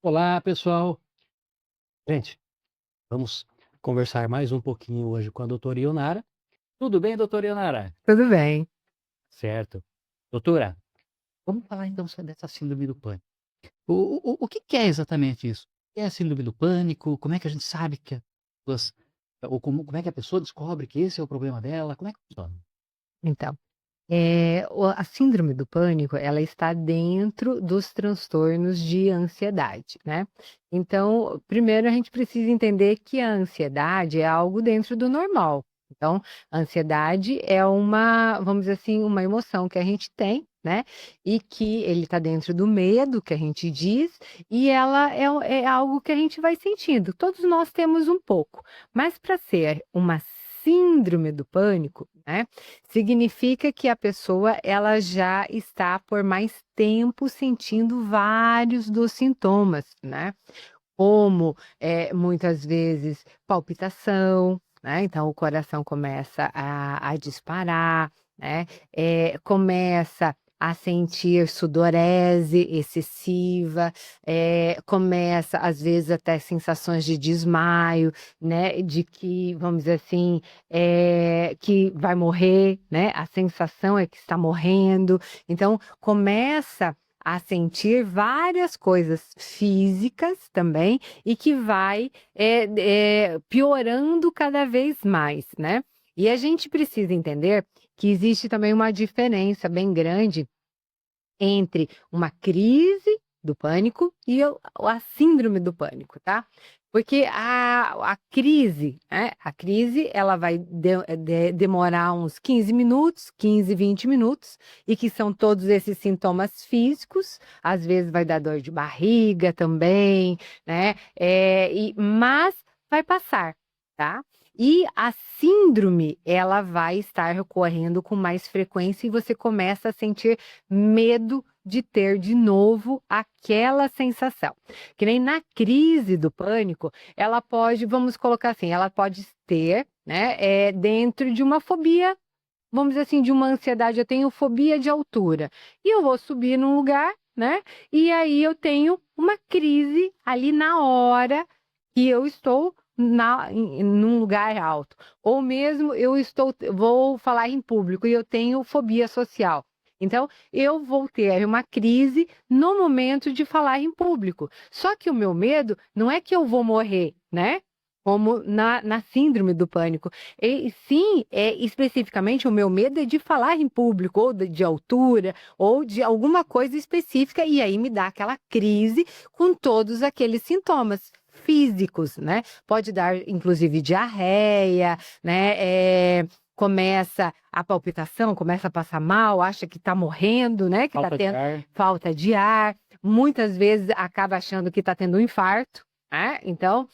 Olá, pessoal. Gente, vamos conversar mais um pouquinho hoje com a doutora Ionara. Tudo bem, doutora Ionara? Tudo bem. Certo. Doutora, vamos falar então sobre essa síndrome do pânico. O que é exatamente isso? O que é a síndrome do pânico? Como é que a gente sabe que as pessoas ou como é que a pessoa descobre que esse é o problema dela? Como é que funciona? Então, a síndrome do pânico, ela está dentro dos transtornos de ansiedade, né. Então, primeiro a gente precisa entender que a ansiedade é algo dentro do normal. Então, a ansiedade é uma, vamos dizer assim, uma emoção que a gente tem, né, e que ele está dentro do medo que a gente diz, e ela é algo que a gente vai sentindo. Todos nós temos um pouco, mas para ser uma síndrome do pânico, né, significa que a pessoa ela já está por mais tempo sentindo vários dos sintomas, né, como, muitas vezes palpitação, né, então o coração começa a disparar, né, começa a sentir sudorese excessiva, começa às vezes até sensações de desmaio, né, de que, vamos dizer assim, que vai morrer, né, a sensação é que está morrendo, então começa a sentir várias coisas físicas também e que vai, piorando cada vez mais, né. E a gente precisa entender que existe também uma diferença bem grande entre uma crise do pânico e a síndrome do pânico, tá. Porque a crise, né, a crise ela vai demorar uns 15 minutos, 15, 20 minutos, e que são todos esses sintomas físicos, às vezes vai dar dor de barriga também, né, mas vai passar, tá. E a síndrome, ela vai estar ocorrendo com mais frequência e você começa a sentir medo de ter de novo aquela sensação. Que nem na crise do pânico, ela pode, vamos colocar assim, ela pode ter, né, dentro de uma fobia, vamos dizer assim, de uma ansiedade, eu tenho fobia de altura, e eu vou subir num lugar, né, e aí eu tenho uma crise ali na hora que eu estou num lugar alto, ou mesmo vou falar em público e eu tenho fobia social. Então, eu vou ter uma crise no momento de falar em público. Só que o meu medo não é que eu vou morrer, né? Como na síndrome do pânico. E sim, especificamente o meu medo é de falar em público, ou de altura, ou de alguma coisa específica, e aí me dá aquela crise com todos aqueles sintomas físicos, né? Pode dar, inclusive, diarreia, né? Começa a palpitação, começa a passar mal, acha que está morrendo, né? Que está Falta de tendo ar? falta de ar, muitas vezes acaba achando que está tendo um infarto, né? Então,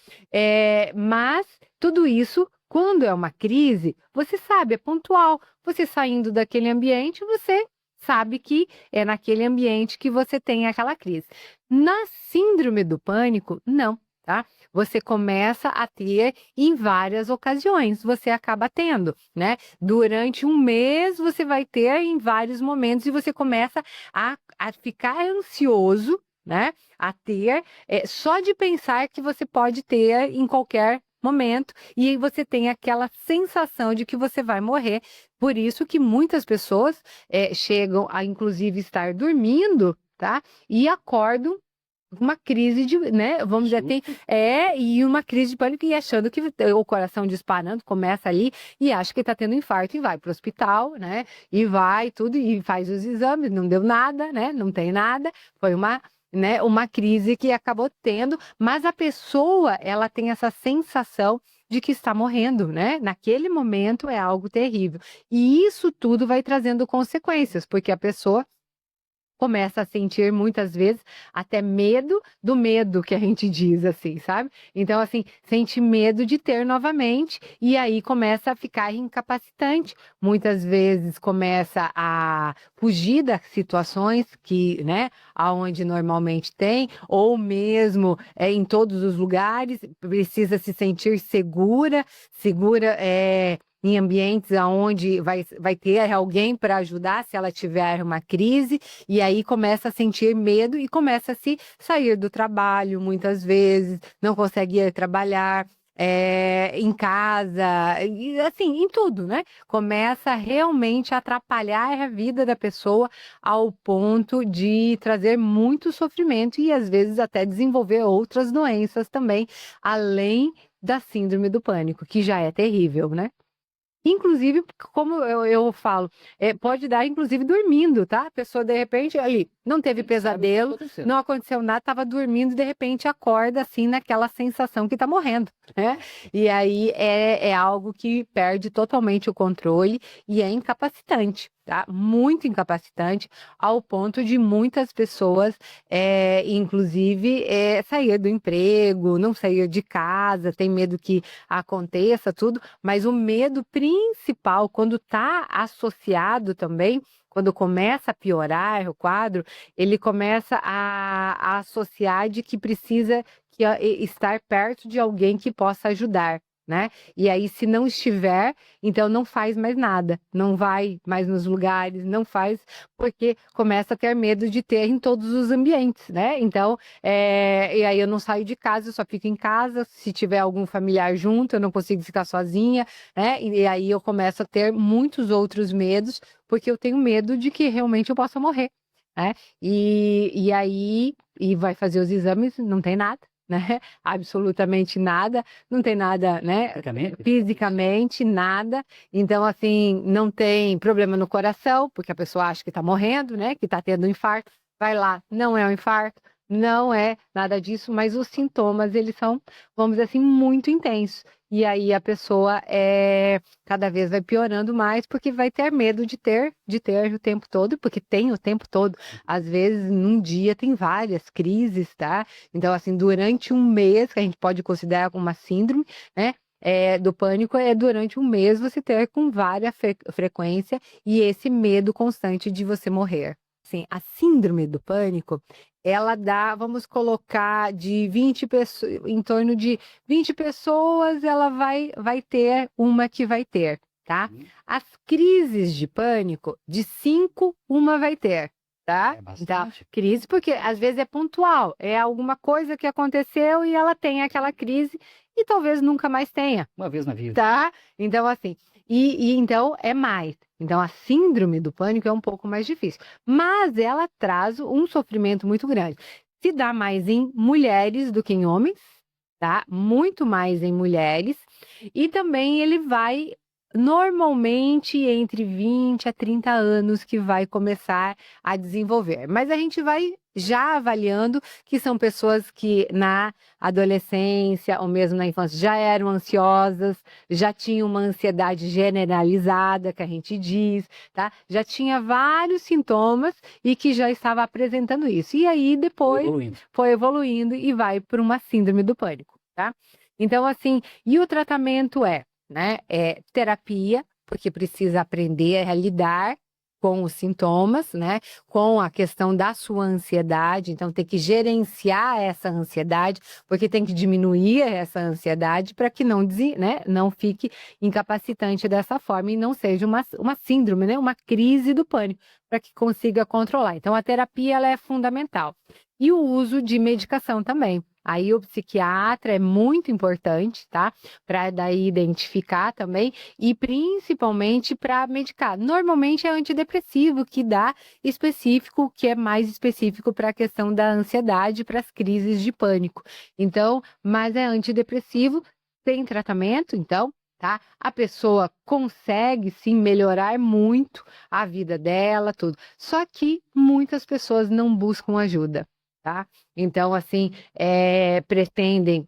mas tudo isso, quando é uma crise, você sabe, é pontual. Você saindo daquele ambiente, você sabe que é naquele ambiente que você tem aquela crise. Na síndrome do pânico, não, tá? Você começa a ter em várias ocasiões, você acaba tendo, né? Durante um mês, você vai ter em vários momentos e você começa a ficar ansioso, né? A ter, só de pensar que você pode ter em qualquer momento, e aí você tem aquela sensação de que você vai morrer. Por isso que muitas pessoas, chegam a inclusive estar dormindo, tá, e acordam com uma crise de, né, vamos dizer, Susto? e uma crise de pânico e achando que o coração disparando, começa ali e acha que está tendo infarto e vai para o hospital, né, e vai tudo e faz os exames, não deu nada, né, não tem nada, foi uma, né, uma crise que acabou tendo, mas a pessoa, ela tem essa sensação de que está morrendo, né, naquele momento é algo terrível. E isso tudo vai trazendo consequências, porque a pessoa começa a sentir muitas vezes até medo do medo que a gente diz, assim, sabe. Então, assim, sente medo de ter novamente, e aí começa a ficar incapacitante. Muitas vezes começa a fugir das situações que, né, aonde normalmente tem, ou mesmo, em todos os lugares, precisa se sentir segura, em ambientes aonde vai ter alguém para ajudar se ela tiver uma crise, e aí começa a sentir medo e começa a se sair do trabalho muitas vezes, não consegue ir trabalhar, em casa, e assim, em tudo, né? Começa realmente a atrapalhar a vida da pessoa ao ponto de trazer muito sofrimento e às vezes até desenvolver outras doenças também, além da síndrome do pânico, que já é terrível, né? Inclusive, como eu falo, pode dar inclusive dormindo, tá? A pessoa de repente ali não teve Nem sabe o que tá pesadelo, acontecendo. não aconteceu nada, estava dormindo e de repente acorda assim naquela sensação que está morrendo, né? E aí é algo que perde totalmente o controle e é incapacitante, tá? Muito incapacitante, ao ponto de muitas pessoas, inclusive, sair do emprego, não sair de casa, tem medo que aconteça tudo, mas o medo principal, quando está associado também, quando começa a piorar o quadro, ele começa a associar de que precisa estar perto de alguém que possa ajudar, né? E aí, se não estiver, então não faz mais nada, não vai mais nos lugares, não faz, porque começa a ter medo de ter em todos os ambientes, né? Então, e aí eu não saio de casa, eu só fico em casa. Se tiver algum familiar junto, eu não consigo ficar sozinha, né? E aí eu começo a ter muitos outros medos, porque eu tenho medo de que realmente eu possa morrer, né? E aí vai fazer os exames, não tem nada, né? Absolutamente nada, não tem nada, né? Fisicamente? Fisicamente, nada. Então, assim, não tem problema no coração, porque a pessoa acha que está morrendo, né? Que está tendo um infarto. Vai lá, não é um infarto, não é nada disso, mas os sintomas, eles são, vamos dizer assim, muito intensos. E aí a pessoa cada vez vai piorando mais, porque vai ter medo de ter o tempo todo, porque tem o tempo todo. Às vezes, num dia tem várias crises, tá? Então, assim, durante um mês, que a gente pode considerar como uma síndrome, né? Do pânico, durante um mês você ter com várias frequência e esse medo constante de você morrer. Assim, a síndrome do pânico, ela dá, vamos colocar, de 20 pessoas, em torno de 20 pessoas, ela vai ter uma que vai ter, tá? Uhum. As crises de pânico, de 5, uma vai ter, tá? É Então, bastante. crise, porque às vezes é pontual, é alguma coisa que aconteceu e ela tem aquela crise e talvez nunca mais tenha, Uma vez na vida. tá? Então, assim, então é mais. Então, a síndrome do pânico é um pouco mais difícil, mas ela traz um sofrimento muito grande. Se dá mais em mulheres do que em homens, tá? Muito mais em mulheres, e também ele vai normalmente entre 20 a 30 anos que vai começar a desenvolver. Mas a gente vai já avaliando que são pessoas que na adolescência ou mesmo na infância já eram ansiosas, já tinham uma ansiedade generalizada, que a gente diz, tá? Já tinha vários sintomas e que já estava apresentando isso. E aí Foi depois evoluindo. foi evoluindo e vai para uma síndrome do pânico, tá? Então, assim, e o tratamento né, terapia, porque precisa aprender a lidar com os sintomas, né, com a questão da sua ansiedade, então tem que gerenciar essa ansiedade, porque tem que diminuir essa ansiedade para que né, não fique incapacitante dessa forma e não seja uma síndrome, né, uma crise do pânico, para que consiga controlar. Então, a terapia ela é fundamental. E o uso de medicação também. Aí o psiquiatra é muito importante, tá? Para daí identificar também e principalmente para medicar. Normalmente é antidepressivo que dá específico, que é mais específico para a questão da ansiedade, para as crises de pânico. Então, mas é antidepressivo, tem tratamento, então, tá? A pessoa consegue sim melhorar muito a vida dela, tudo. Só que muitas pessoas não buscam ajuda, tá? Então, assim, pretendem,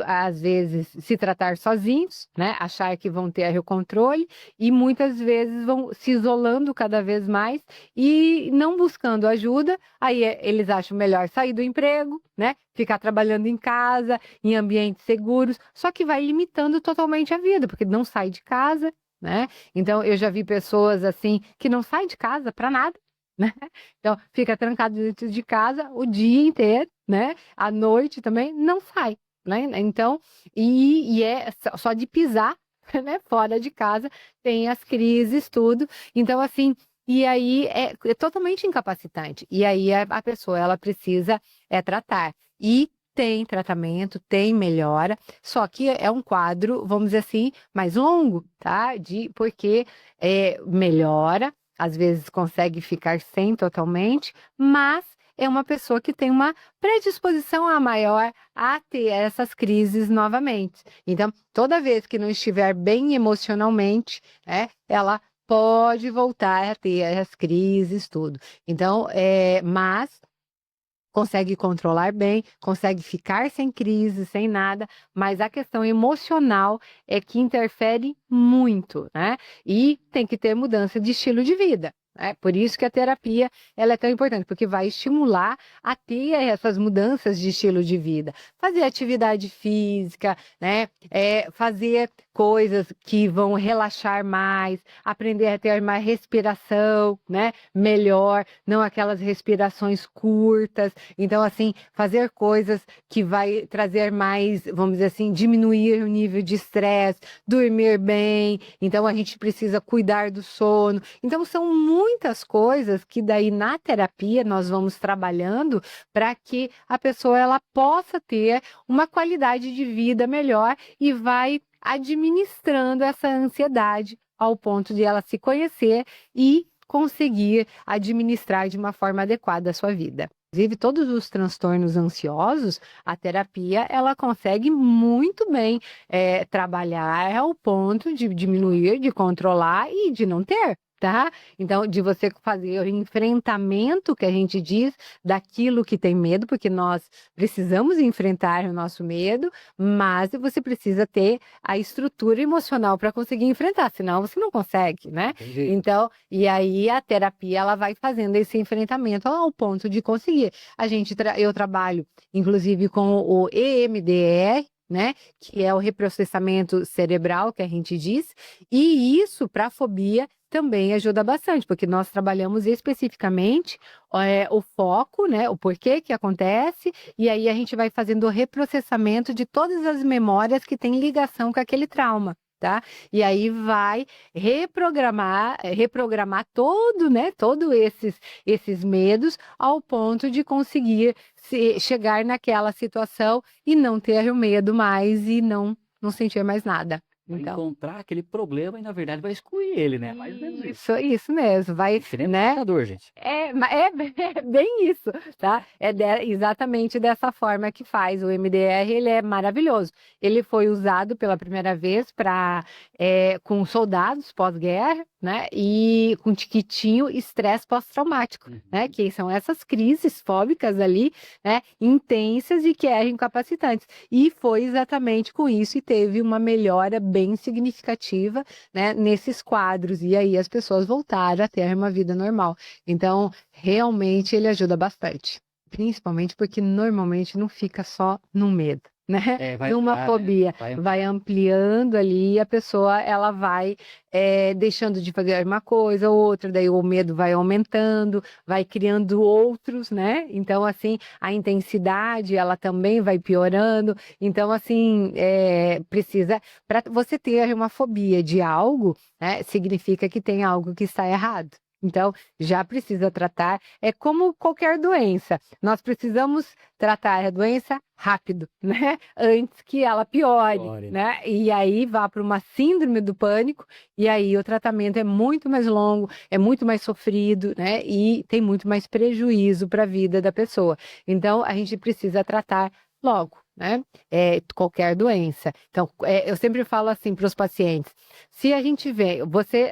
às vezes, se tratar sozinhos, né? Achar que vão ter o controle e muitas vezes vão se isolando cada vez mais e não buscando ajuda. Aí eles acham melhor sair do emprego, né? Ficar trabalhando em casa, em ambientes seguros, só que vai limitando totalmente a vida, porque não sai de casa, né? Então, eu já vi pessoas assim que não saem de casa para nada, né? Então, fica trancado dentro de casa o dia inteiro, né? À noite também não sai, né? Então, e é só de pisar né, fora de casa, tem as crises, tudo. Então, assim, e aí é totalmente incapacitante. E aí a pessoa, ela precisa tratar. E tem tratamento, tem melhora, só que é um quadro, vamos dizer assim, mais longo, tá? Porque melhora, às vezes consegue ficar sem totalmente, mas é uma pessoa que tem uma predisposição a maior a ter essas crises novamente. Então, toda vez que não estiver bem emocionalmente, ela pode voltar a ter as crises, tudo. Então, mas consegue controlar bem, consegue ficar sem crise, sem nada, mas a questão emocional é que interfere muito, né? E tem que ter mudança de estilo de vida. Por isso que a terapia ela é tão importante, porque vai estimular a ter essas mudanças de estilo de vida. Fazer atividade física, né? Fazer coisas que vão relaxar mais, aprender a ter mais respiração, né? Melhor, não aquelas respirações curtas. Então, assim, fazer coisas que vai trazer mais, vamos dizer assim, diminuir o nível de estresse, dormir bem. Então, a gente precisa cuidar do sono. Então, são muitas coisas que daí na terapia nós vamos trabalhando para que a pessoa ela possa ter uma qualidade de vida melhor e vai administrando essa ansiedade ao ponto de ela se conhecer e conseguir administrar de uma forma adequada a sua vida. Inclusive, todos os transtornos ansiosos, a terapia, ela consegue muito bem trabalhar ao ponto de diminuir, de controlar e de não ter, tá? Então, de você fazer o enfrentamento, que a gente diz, daquilo que tem medo, porque nós precisamos enfrentar o nosso medo, mas você precisa ter a estrutura emocional para conseguir enfrentar, senão você não consegue, né? Entendi. Então, e aí a terapia ela vai fazendo esse enfrentamento ao ponto de conseguir. Eu trabalho, inclusive, com o EMDR, né? Que é o reprocessamento cerebral que a gente diz, e isso para fobia também ajuda bastante, porque nós trabalhamos especificamente o foco, né? O porquê que acontece, e aí a gente vai fazendo o reprocessamento de todas as memórias que têm ligação com aquele trauma. Tá? E aí vai reprogramar todo, né? Todos esses medos ao ponto de conseguir chegar naquela situação e não ter o medo mais e não sentir mais nada. Vai Então, encontrar aquele problema e na verdade vai excluir ele, né, mais ou menos isso. isso mesmo, vai, né? Diferenciador, gente. É bem isso, tá? Exatamente dessa forma que faz. O MDR, ele é maravilhoso. Ele foi usado pela primeira vez com soldados pós-guerra, né? E com tiquitinho estresse pós-traumático, né? Que são essas crises fóbicas ali, né? Intensas e que eram incapacitantes. E foi exatamente com isso e teve uma melhora bem significativa, né? Nesses quadros. E aí as pessoas voltaram a ter uma vida normal. Então, realmente ele ajuda bastante. Principalmente porque normalmente não fica só no medo, né? Numa fobia, vai ampliando ali, a pessoa ela vai deixando de fazer uma coisa, outra, daí o medo vai aumentando, vai criando outros, né? Então, assim, a intensidade ela também vai piorando. Então, assim, precisa, para você ter uma fobia de algo, né, significa que tem algo que está errado. Então, já precisa tratar. É como qualquer doença. Nós precisamos tratar a doença rápido, né? Antes que ela piore, né? E aí vá para uma síndrome do pânico, e aí o tratamento é muito mais longo, é muito mais sofrido, né? E tem muito mais prejuízo para a vida da pessoa. Então, a gente precisa tratar logo, né? Qualquer doença. Então, eu sempre falo assim para os pacientes: se a gente vê,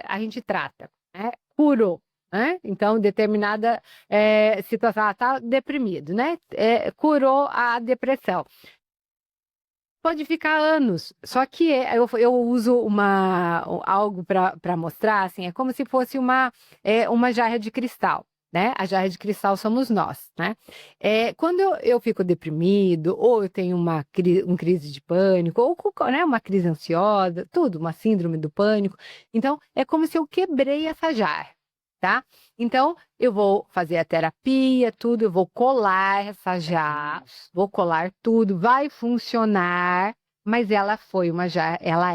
a gente trata, né? Curou, né? Então, determinada situação, está deprimido, né? Curou a depressão. Pode ficar anos, só que eu uso algo para mostrar, assim, é como se fosse uma jarra de cristal, né? A jarra de cristal somos nós, né? Quando eu fico deprimido, ou eu tenho uma crise de pânico, ou né, uma crise ansiosa, tudo, uma síndrome do pânico, então é como se eu quebrei essa jarra. Tá? Então, eu vou fazer a terapia, tudo, eu vou colar essa jarra, vou colar tudo, vai funcionar, mas ela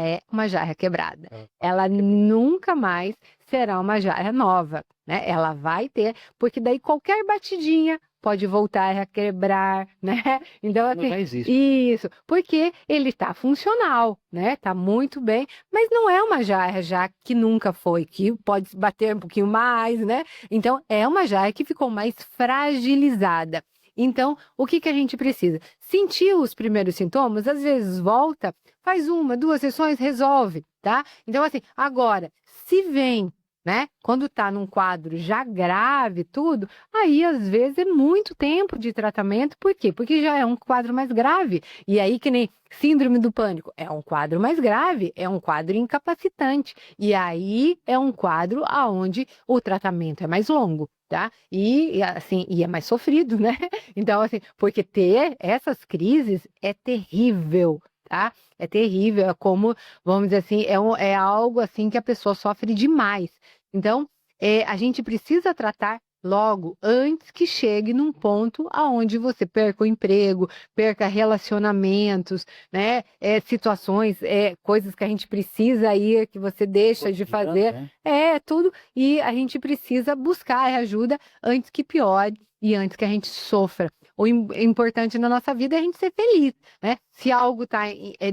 é uma jarra quebrada. Ela Ela nunca mais será uma jarra nova, né? Ela vai ter, porque daí qualquer batidinha pode voltar a quebrar, né? Então, não assim, já existe. isso, porque ele está funcional, né? Está muito bem, mas não é uma jarra já que nunca foi, que pode bater um pouquinho mais, né? Então, é uma jarra que ficou mais fragilizada. Então, o que que a gente precisa? Sentiu os primeiros sintomas, às vezes volta, faz 1, 2 sessões, resolve, tá? Então, assim, agora, se vem, né, quando tá num quadro já grave, tudo, aí às vezes é muito tempo de tratamento, por quê? Porque já é um quadro mais grave. E aí, que nem síndrome do pânico, é um quadro mais grave, é um quadro incapacitante. E aí é um quadro aonde o tratamento é mais longo. Tá? Assim, e é mais sofrido, né? Então, assim, porque ter essas crises é terrível, tá? É terrível, é como, vamos dizer assim, é algo assim que a pessoa sofre demais. Então, a gente precisa tratar logo, antes que chegue num ponto aonde você perca o emprego, perca relacionamentos, né? Situações, coisas que a gente precisa ir, que você deixa de Cotidiano, fazer, né. tudo, e a gente precisa buscar ajuda antes que piore e antes que a gente sofra. Importante na nossa vida é a gente ser feliz, né? Se algo está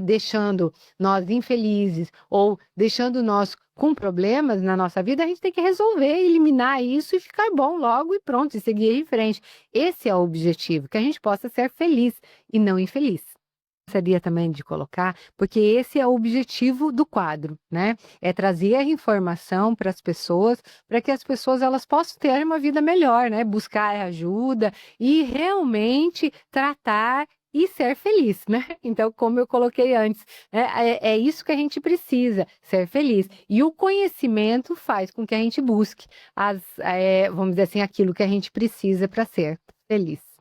deixando nós infelizes ou deixando nós com problemas na nossa vida, a gente tem que resolver, eliminar isso e ficar bom logo e pronto, e seguir em frente. Esse é o objetivo, que a gente possa ser feliz e não infeliz. Gostaria também de colocar, porque esse é o objetivo do quadro, né? É trazer a informação para as pessoas, para que as pessoas elas possam ter uma vida melhor, né? Buscar ajuda e realmente tratar e ser feliz, né? Então, como eu coloquei antes, né? É isso que a gente precisa, ser feliz. E o conhecimento faz com que a gente busque vamos dizer assim, aquilo que a gente precisa para ser feliz.